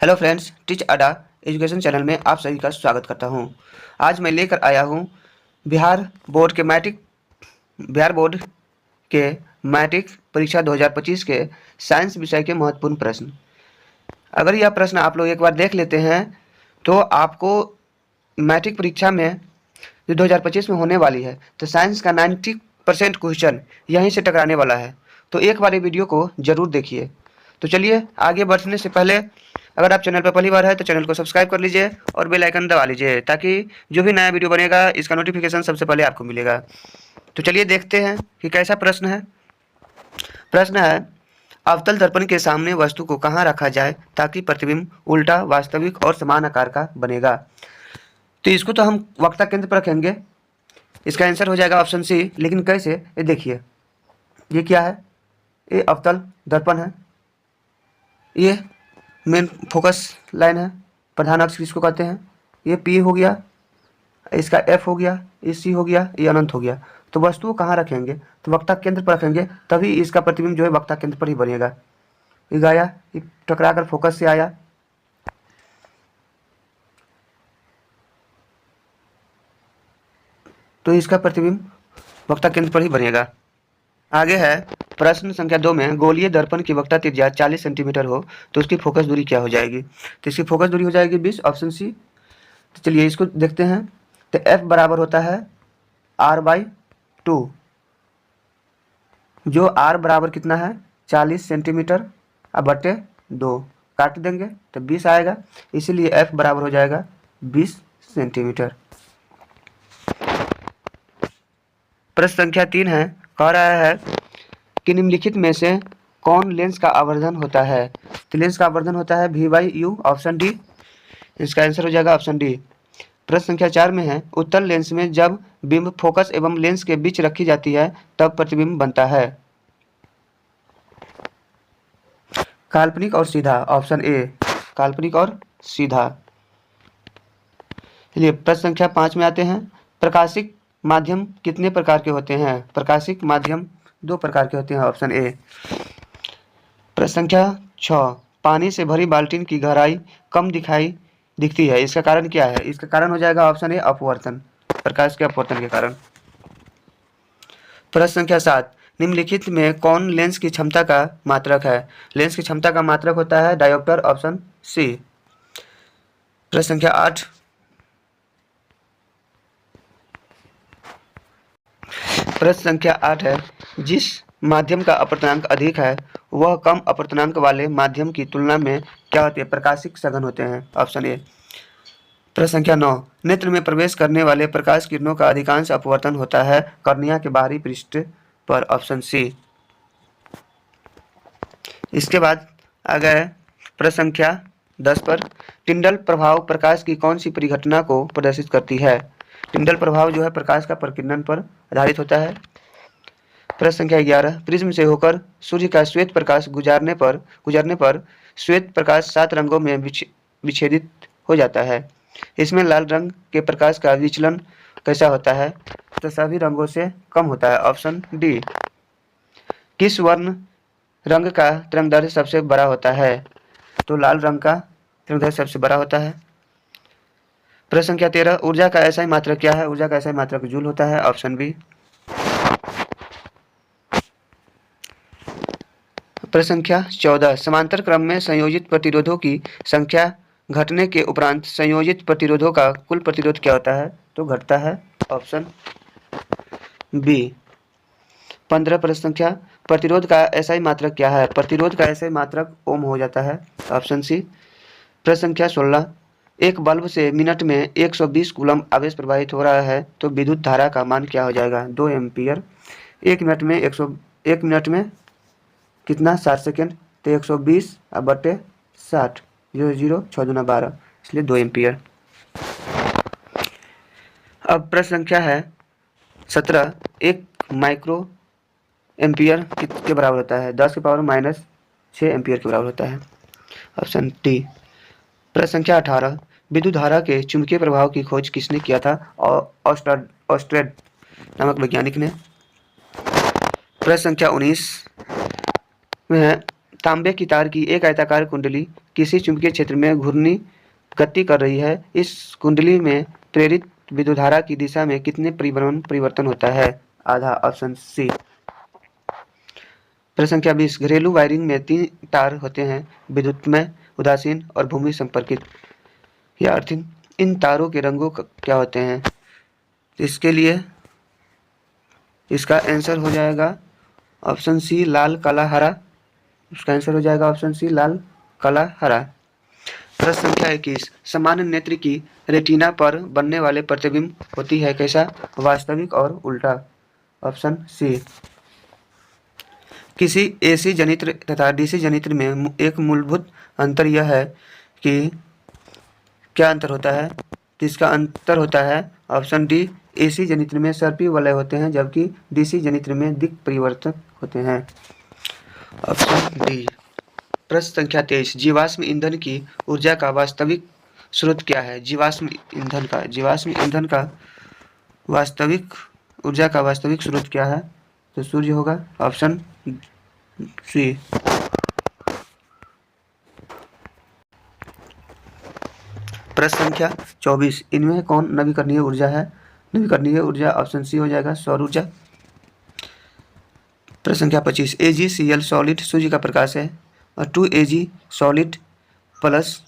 Hello friends, teach अड्डा education channel में आप सभी का स्वागत करता हूं। आज मैं लेकर आया हूं बिहार बोर्ड के मैट्रिक परीक्षा 2025 के साइंस विषय के महत्वपूर्ण प्रश्न। अगर यह प्रश्न आप लोग एक बार देख लेते हैं तो आपको मैट्रिक परीक्षा में जो 2025 में होने वाली है तो साइंस का 90% क्वेश्चन यहीं से टकराने वाला है। तो एक बार ये वीडियो को ज़रूर देखिए। तो चलिए आगे बढ़ने से पहले अगर आप चैनल पर पहली बार है तो चैनल को सब्सक्राइब कर लीजिए और बेल आइकन दबा लीजिए ताकि जो भी नया वीडियो बनेगा इसका नोटिफिकेशन सबसे पहले आपको मिलेगा। तो चलिए देखते हैं कि कैसा प्रश्न है। प्रश्न है, अवतल दर्पण के सामने वस्तु को कहाँ रखा जाए ताकि प्रतिबिंब उल्टा, वास्तविक और समान आकार का बनेगा। तो इसको तो हम वक्ता केंद्र पर रखेंगे। इसका आंसर हो जाएगा ऑप्शन सी। लेकिन कैसे, ये देखिए, ये क्या है, ये अवतल दर्पण है, ये मेन फोकस लाइन है, प्रधान अक्ष किसको कहते हैं, ये पी हो गया, इसका एफ हो गया, ये सी हो गया, ये अनंत हो गया। तो वस्तु को कहाँ रखेंगे, तो वक्ता केंद्र पर रखेंगे, तभी इसका प्रतिबिंब जो है वक्ता केंद्र पर ही बनेगा। ये गया, ये टकरा कर फोकस से आया, तो इसका प्रतिबिंब वक्ता केंद्र पर ही बनेगा। आगे है प्रश्न संख्या 2 में, गोलीय दर्पण की वक्ता त्रिज्या 40 सेंटीमीटर हो तो उसकी फोकस दूरी क्या हो जाएगी। तो इसकी फोकस दूरी हो जाएगी 20, ऑप्शन सी। तो चलिए इसको देखते हैं। तो एफ बराबर होता है r/2, जो r बराबर कितना है 40 सेंटीमीटर, अब बटे 2 काट देंगे तो 20 आएगा, इसीलिए एफ बराबर हो जाएगा 20 सेंटीमीटर। प्रश्न संख्या 3 है, कह रहा है कि निम्नलिखित में से कौन लेंस का आवर्धन होता है। तो लेंस का आवर्धन होता है V/U, ऑप्शन डी। इसका आंसर हो जाएगा ऑप्शन डी। प्रश्न संख्या 4 में है, उत्तल लेंस में जब बिंब फोकस एवं लेंस के बीच रखी जाती है तब प्रतिबिंब बनता है। काल्पनिक और सीधा, ऑप्शन ए, काल्पनिक और सीधा। चलिए प्रश्न संख्या 5 में आते हैं, प्रकाशिक माध्यम कितने प्रकार के होते हैं। प्रकाशिक माध्यम 2 प्रकार के होते हैं, ऑप्शन ए। प्रश्न संख्या 6, पानी से भरी बाल्टीन की गहराई कम दिखती है, इसका कारण क्या है। इसका कारण हो जाएगा ऑप्शन ए, अपवर्तन, प्रकाश के अपवर्तन के कारण। प्रश्न संख्या 7, निम्नलिखित में कौन लेंस की क्षमता का मात्रक है। लेंस की क्षमता का मात्रक होता है डायोप्टर, ऑप्शन सी। प्रश्न संख्या 8, प्रश्न संख्या 8 है, जिस माध्यम का अपवर्तनांक अधिक है वह कम अपवर्तनांक वाले माध्यम की तुलना में क्या होते हैं, प्रकाशिक सघन होते हैं, ऑप्शन ए। प्रश्न संख्या 9, नेत्र में प्रवेश करने वाले प्रकाश किरणों का अधिकांश अपवर्तन होता है कॉर्निया के बाहरी पृष्ठ पर, ऑप्शन सी। इसके बाद आ गए प्रश्न संख्या 10 पर, टिंडल प्रभाव प्रकाश की कौन सी परिघटना को प्रदर्शित करती है। टिंडल प्रभाव जो है प्रकाश का प्रकीर्णन पर आधारित होता है। प्रश्न संख्या 11, प्रिज्म से होकर सूर्य का श्वेत प्रकाश गुजरने पर श्वेत प्रकाश 7 रंगों में विच्छेदित हो जाता है। इसमें लाल रंग के प्रकाश का विचलन कैसा होता है, तो सभी रंगों से कम होता है, ऑप्शन डी। किस वर्ण रंग का तरंगदैर्घ्य सबसे बड़ा होता है, तो लाल रंग का तरंगदैर्घ्य सबसे बड़ा होता है। प्रश्न संख्या 13, ऊर्जा का ऐसा ही मात्रक क्या है। ऊर्जा का ऐसा ही मात्रक जूल होता है, ऑप्शन बी। प्रश्न संख्या 14, समांतर क्रम में संयोजित प्रतिरोधों की संख्या घटने के उपरांत संयोजित प्रतिरोधों का कुल प्रतिरोध क्या होता है, तो घटता है, ऑप्शन बी। 15 प्रश्न संख्या, प्रतिरोध का ऐसा ही मात्रक क्या है। प्रतिरोध का ऐसा ही मात्रक ओम हो जाता है, ऑप्शन सी। प्रश्न संख्या 16, एक बल्ब से मिनट में 120 कूलम्ब आवेश प्रवाहित हो रहा है तो विद्युत धारा का मान क्या हो जाएगा, 2 एम्पियर। 1 मिनट में कितना, 60 सेकेंड, तो 120 बटे 60, 0 6 दूना 12, इसलिए 2 एम्पियर। अब प्रश्न संख्या है 17, 1 माइक्रो एम्पियर किसके बराबर होता है, 10 की पावर -6 एम्पियर के बराबर होता है, ऑप्शन डी। प्रश्न संख्या 18, विद्युत धारा के चुंबकीय प्रभाव की खोज किसने किया था, ऑस्ट्रेड नामक वैज्ञानिक ने। प्रश्न संख्या 19 में है, तांबे की तार की एक आयताकार कुंडली किसी चुंबकीय क्षेत्र में घूर्णी गति कर रही है, इस कुंडली में प्रेरित विद्युत धारा की दिशा में कितने परिवर्तन होता है? आधा, ऑप्शन सी। प्रश्न संख्या 20, घरेलू वायरिंग में 3 तार होते हैं, विद्युतमय, उदासीन और भूमि संपर्कित या अर्थिंग। इन तारों के रंगों क्या होते हैं? इसके लिए इसका आंसर हो जाएगा ऑप्शन सी, लाल, काला, हरा। इसका आंसर हो जाएगा ऑप्शन सी, लाल, काला, हरा। प्रश्न संख्या 21, सामान्य नेत्र की रेटिना पर बनने वाले प्रतिबिंब होती है कैसा? वास्तविक और उल्टा। Option C. किसी एसी जनित्र तथा डीसी जनित्र में एक मूलभूत अंतर यह है कि क्या अंतर होता है? किसका अंतर होता है? ऑप्शन डी, एसी जनित्र में सर्पी वलय होते हैं जबकि डीसी जनित्र में दिक् परिवर्तक होते हैं। Option D. प्रश्न संख्या 23, जीवाश्म ईंधन की ऊर्जा का वास्तविक स्रोत क्या है? जीवाश्म ईंधन का वास्तविक ऊर्जा का वास्तविक स्रोत क्या है? तो सूर्य होगा। Option C. प्रश्न संख्या 24, इनमें कौन नवीकरणीय ऊर्जा है? नवीकरणीय ऊर्जा ऑप्शन सी हो जाएगा, सौर ऊर्जा। प्रश्न संख्या 25, AgCl सॉलिड सूर्य का प्रकाश है और 2Ag solid plus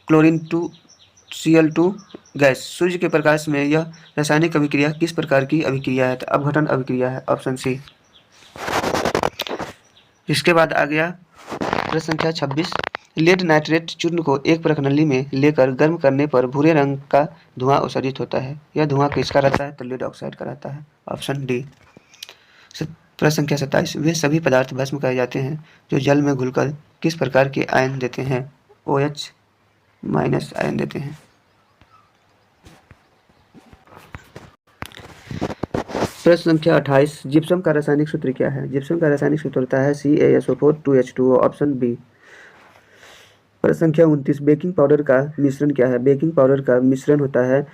chlorine 2Cl2 gas सूर्य के प्रकाश में यह रासायनिक अभिक्रिया किस प्रकार की अभिक्रिया है? तो अपघटन अभिक्रिया है। Option C. इसके बाद आ गया प्रश्न संख्या 26, लेड नाइट्रेट चूर्ण को एक प्रखनली में लेकर गर्म करने पर भूरे रंग का धुआं उत्सर्जित होता है। यह धुआं किसका रहता है? तो लेड ऑक्साइड का रहता है। Option D. प्रश्न संख्या 27, वे सभी पदार्थ भस्म कहे जाते हैं जो जल में घुलकर किस प्रकार के आयन देते हैं? OH- आयन देते हैं। प्रश्न संख्या 28, जिप्सम का रासायनिक सूत्र क्या है? जिप्सम का रासायनिक सूत्र होता है CaSO4 2H2O। Option B. प्रश्न संख्या 29, बेकिंग पाउडर का मिश्रण क्या है? बेकिंग पाउडर का मिश्रण होता है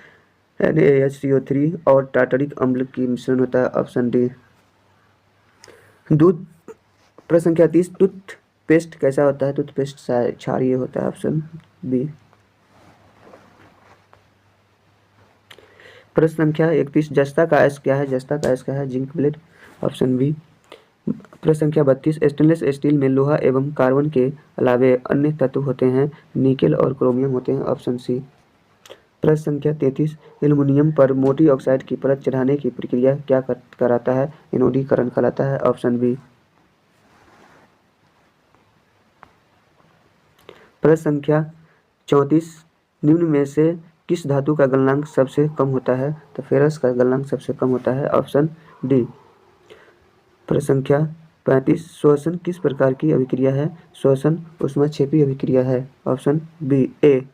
NaHCO3 और टार्टरिक अम्ल की मिश्रण होता है। Option D. दूध। प्रश्न संख्या 30, टूथपेस्ट कैसा होता है? टूथपेस्ट क्षारीय होता है। Option B. प्रश्न संख्या 31, जस्ता का एस क्या है? जस्ता का एस क्या है? Zinc blade. Option B. प्रश्न संख्या 32, स्टेनलेस स्टील में लोहा एवं कार्बन के अलावे अन्य तत्व होते हैं, निकेल और क्रोमियम होते हैं। Option C. प्रश्न संख्या 33, एल्युमिनियम पर मोटी ऑक्साइड की परत चढ़ाने की प्रक्रिया क्या कराता है? एनोडीकरण कहलाता है। Option B. प्रश्न संख्या 34, निम्न में से किस धातु का गलनांक सबसे कम होता है? तो फेरस का गलनांक सबसे कम होता है। Option D. प्रश्न संख्या 35, श्वसन किस प्रकार की अभिक्रिया है? श्वसन ऊष्माक्षेपी अभिक्रिया है। ऑप्शन बी ए।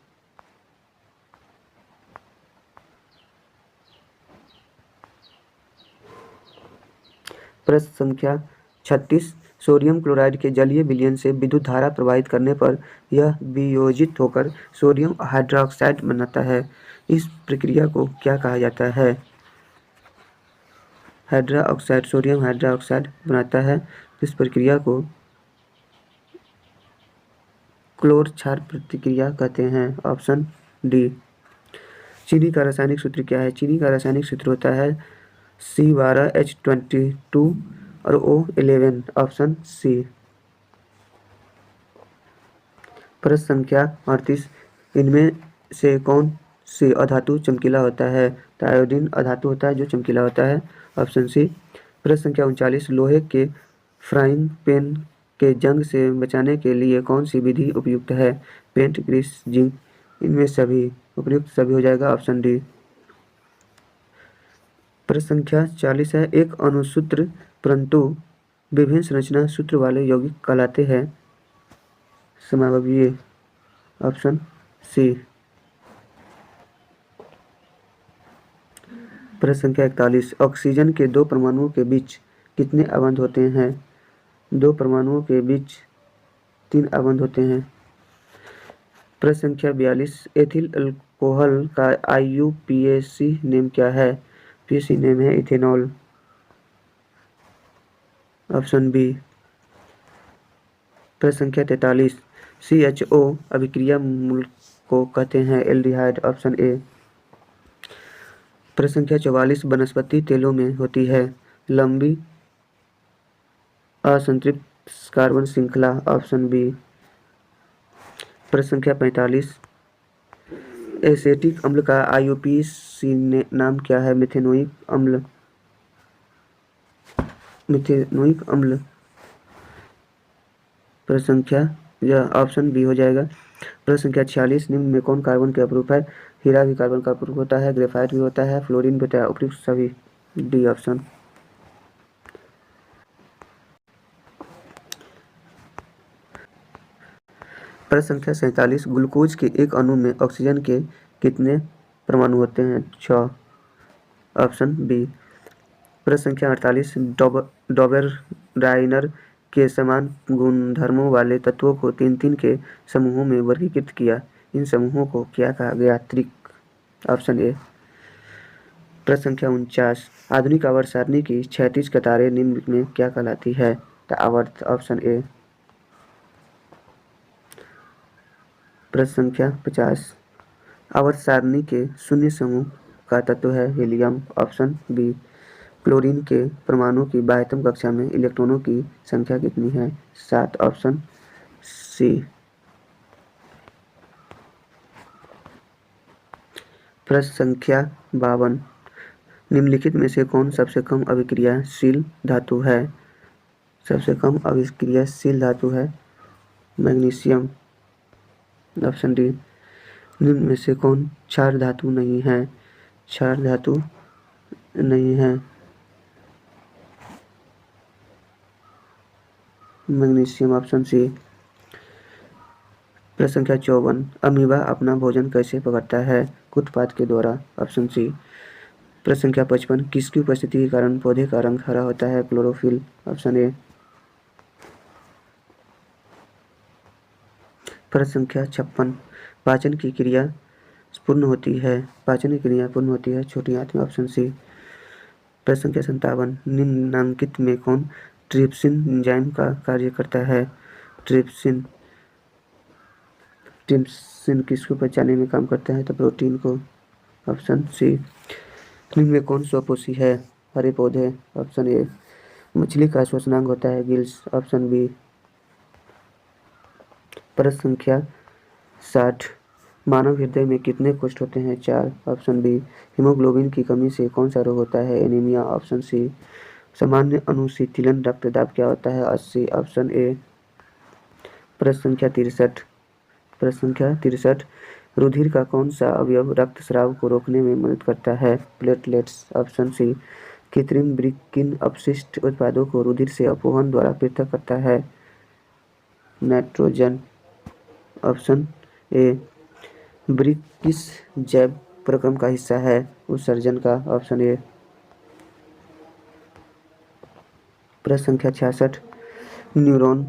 प्रश्न संख्या 36, सोडियम क्लोराइड के जलीय विलयन से विद्युत धारा प्रवाहित करने पर यह वियोजित होकर सोडियम हाइड्रोक्साइड बनाता है। इस प्रक्रिया को क्या कहा जाता है? हाइड्रोक्साइड, सोडियम हाइड्रोक्साइड बनाता है। इस प्रक्रिया को क्लोर क्षार प्रतिक्रिया कहते हैं। Option D. चीनी का रासायनिक सूत्र क्या है? चीनी का रासायनिक सूत्र होता है C12H22 और O11। Option C. प्रश्न संख्या 38, इनमें से कौन सी अधातु चमकीला होता है? तो आयोडीन अधातु होता है जो चमकीला होता है। Option C. प्रश्न संख्या 39, लोहे के फ्राइंग पैन के जंग से बचाने के लिए कौन सी विधि उपयुक्त है? Paint, grease, zinc. इनमें सभी उपयुक्त सभी हो जाएगा। Option D. प्रश्न संख्या 40 है, एक अणुसूत्र परंतु विभिन्न संरचना सूत्र वाले यौगिक कहलाते हैं समवायवीय। Option C. प्रश्न संख्या 41, ऑक्सीजन के 2 परमाणुओं के बीच कितने आबंध होते हैं? 2 परमाणुओं के बीच 3 आबंध होते हैं। प्रश्न संख्या 42, एथिल अल्कोहल का IUPAC नेम क्या है? PAC नेम है इथेनॉल। Option B. प्रश्न संख्या 43, CHO अभिक्रिया मूल को कहते हैं एल्डिहाइड, ऑप्शन ए। प्रश्न संख्या 44 वनस्पति तेलों में होती है लंबी असंतृप्त कार्बन श्रृंखला, ऑप्शन बी। प्रश्न संख्या 45 एसेटिक अम्ल का IUPAC नाम क्या है? मिथेनोइक अम्ल, मिथेनोइक अम्ल। प्रश्न संख्या यह ऑप्शन बी हो जाएगा। प्रश्न संख्या 46 निम्न में कौन कार्बन के अपरूप है? हीरा भी कार्बन का अपरूप होता है, ग्रेफाइट भी होता है, फ्लोरीन भी होता है, उपयुक्त सभी, डी ऑप्शन। प्रश्न संख्या 47 ग्लूकोज के एक अणु में ऑक्सीजन के कितने परमाणु होते हैं? 6, ऑप्शन बी। प्रश्न संख्या 48 डॉबरडाइनर के समान गुणधर्मों वाले तत्वों को 3-3 के समूहों में वर्गीकृत किया, इन समूहों को क्या कहा गया? त्रिक, ऑप्शन ए। प्रश्न संख्या 49 आधुनिक आवर्त सारणी की क्षैतिज कतारें निम्न में क्या कहलाती है? आवर्त, ऑप्शन ए। प्रश्न संख्या 50 आवर्त सारणी के शून्य समूह का तत्व है हीलियम, ऑप्शन बी। क्लोरीन के परमाणु की बाह्यतम कक्षा में इलेक्ट्रॉनों की संख्या कितनी है? 7, ऑप्शन सी। प्रश्न संख्या 52 निम्नलिखित में से कौन सबसे कम अभिक्रियाशील धातु है? सबसे कम अभिक्रियाशील धातु है मैग्नीशियम, ऑप्शन डी। निम्न में से कौन क्षार धातु नहीं है? क्षार धातु नहीं है मैग्नीशियम, ऑप्शन सी। प्रश्न संख्या 54 अमीबा अपना भोजन कैसे पकड़ता है? उत्पाद के द्वारा, ऑप्शन सी। प्रश्न संख्या 55 किसकी उपस्थिति के कारण पौधे का रंग हरा होता है? Chlorophyll, option A. प्रश्न संख्या 56 पाचन की क्रिया पूर्ण होती है, पाचन की क्रिया पूर्ण होती है छोटी आंत में, ऑप्शन सी। प्रश्न संख्या 57 निम्नलिखित में कौन ट्रिप्सिन एंजाइम का कार्य करता है? ट्रिप्सिन, ट्रिप्सिन किसको पहचानने में काम करता है? तो प्रोटीन को, ऑप्शन सी। निम्न में कौन स्वपोषी है? हरे पौधे, ऑप्शन ए। मछली का श्वसनांग होता है गिल्स, ऑप्शन बी। प्रश्न संख्या 60 मानव हृदय में कितने कोष्ठ होते हैं? 4, ऑप्शन बी। हीमोग्लोबिन की कमी से कौन सा रोग होता है? Anaemia, option C. सामान्य अनुशीतलन रक्तदाब क्या होता है? 80, ऑप्शन ए। प्रश्न संख्या 63 रुधिर का कौन सा अवयव रक्तस्राव को रोकने में मदद करता है? Platelets, option C. कृत्रिम वृक्क किन अपशिष्ट उत्पादों को रुधिर से अपवहन द्वारा पृथक करता है? Nitrogen, option A. वृक्क किस जैव प्रक्रम का हिस्सा है? उत्सर्जन का, ऑप्शन ए। प्रश्न संख्या 66 न्यूरॉन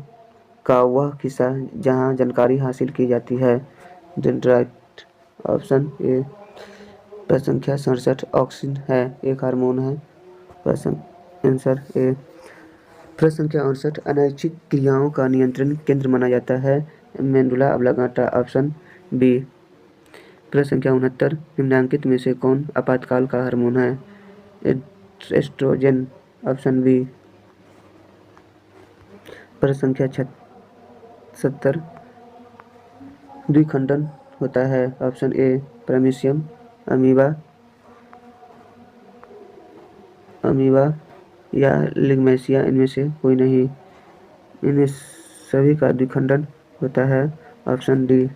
का वह हिस्सा जहाँ जानकारी हासिल की जाती है? Dendrite, option A. प्रश्न संख्या 67 ऑक्सिन है एक हार्मोन है? प्रश्न आंसर ए। प्रश्न संख्या 68 अनैच्छिक क्रियाओं का नियंत्रण केंद्र माना जाता है? मेंडुला ऑब्लांगाटा, ऑप्शन बी। प्रश्न संख्या 69 निम्नलिखित में से कौन आपातकाल का हार्मोन है? Oestrogen, option B. प्रश्न संख्या 70 द्विखंडन होता है? ऑप्शन ए प्रेमिशियम, अमीबा या लिग्मेशिया, इनमें से कोई नहीं, इन्हें सभी का द्विखंडन होता है, ऑप्शन डी।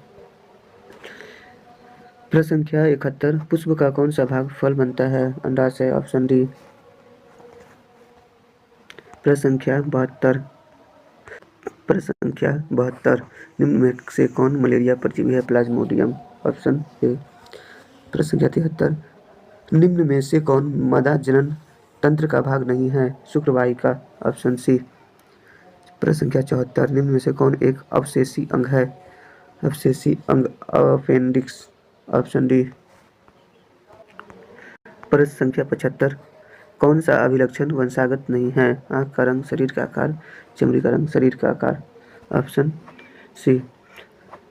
प्रश्न संख्या 71 पुष्प का कौन सा भाग फल बनता है? अंडाशय, ऑप्शन डी। प्रश्न संख्या 72 निम्न में से कौन मलेरिया परजीवी है? Plasmodium, option A. प्रश्न संख्या 73 निम्न में से कौन मादा जनन तंत्र का भाग नहीं है? शुक्रवाहिका, ऑप्शन सी। प्रश्न संख्या 74 निम्न में से कौन एक अवशेषी अंग है? अवशेषी अंग अपेंडिक्स, ऑप्शन डी। प्रश्न संख्या 75 कौन सा अभिलक्षण वंशागत नहीं है? आँख का रंग, शरीर का आकार, चमड़ी का रंग, शरीर का आकार, ऑप्शन सी।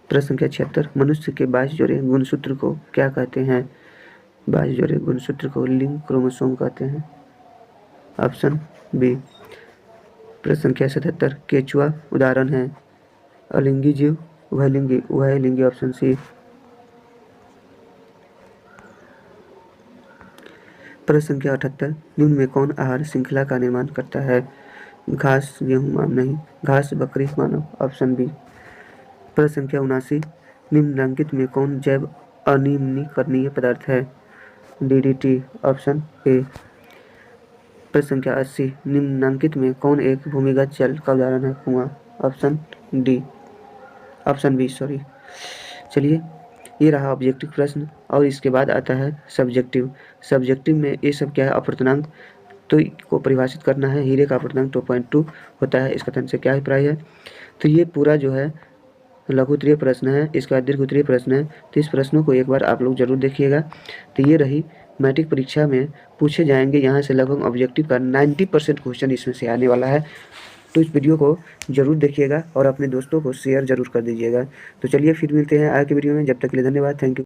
प्रश्न संख्या 76, मनुष्य के 22 जोड़े गुणसूत्र को क्या कहते हैं? 22 जोड़े गुणसूत्र को लिंग क्रोमोसोम कहते हैं। Option B. प्रश्न संख्या 77, केचुआ उदाहरण है अलिंगी जीव, उभयलिंगी। Option C. प्रश्न संख्या 78, निम्न में कौन आहार श्रृंखला का निर्माण करता है? घास, गेहूं, नहीं, घास, बकरी, मानव। Option B. प्रश्न संख्या 79, निम्नलिखित में कौन जैव अनिम्नीकरणीय पदार्थ है? डीडीटी। Option A. प्रश्न संख्या 80, निम्नलिखित में कौन एक भूमिगत जल का उदाहरण है? कुआं। Option D. Option B, sorry. चलिए, ये रहा ऑब्जेक्टिव प्रश्न और इसके बाद आता है सब्जेक्टिव। सब्जेक्टिव में ये सब क्या है? अपूर्णांक तो को परिभाषित करना है। हीरे का अपूर्णांक 2.2 होता है, इस कथन से क्या अभिप्राय है? तो ये पूरा जो है लघु उत्तरीय प्रश्न है, इसके बाद दीर्घ उत्तरीय प्रश्न है। तो इस प्रश्नों को एक बार आप लोग जरूर देखिएगा। तो ये रही मैट्रिक परीक्षा में पूछे जाएंगे यहाँ से लगभग ऑब्जेक्टिव का 90% क्वेश्चन इसमें से आने वाला है। तो इस वीडियो को जरूर देखिएगा और अपने दोस्तों को शेयर जरूर कर दीजिएगा। तो चलिए फिर मिलते हैं आगे के वीडियो में, जब तक के लिए धन्यवाद, थैंक यू।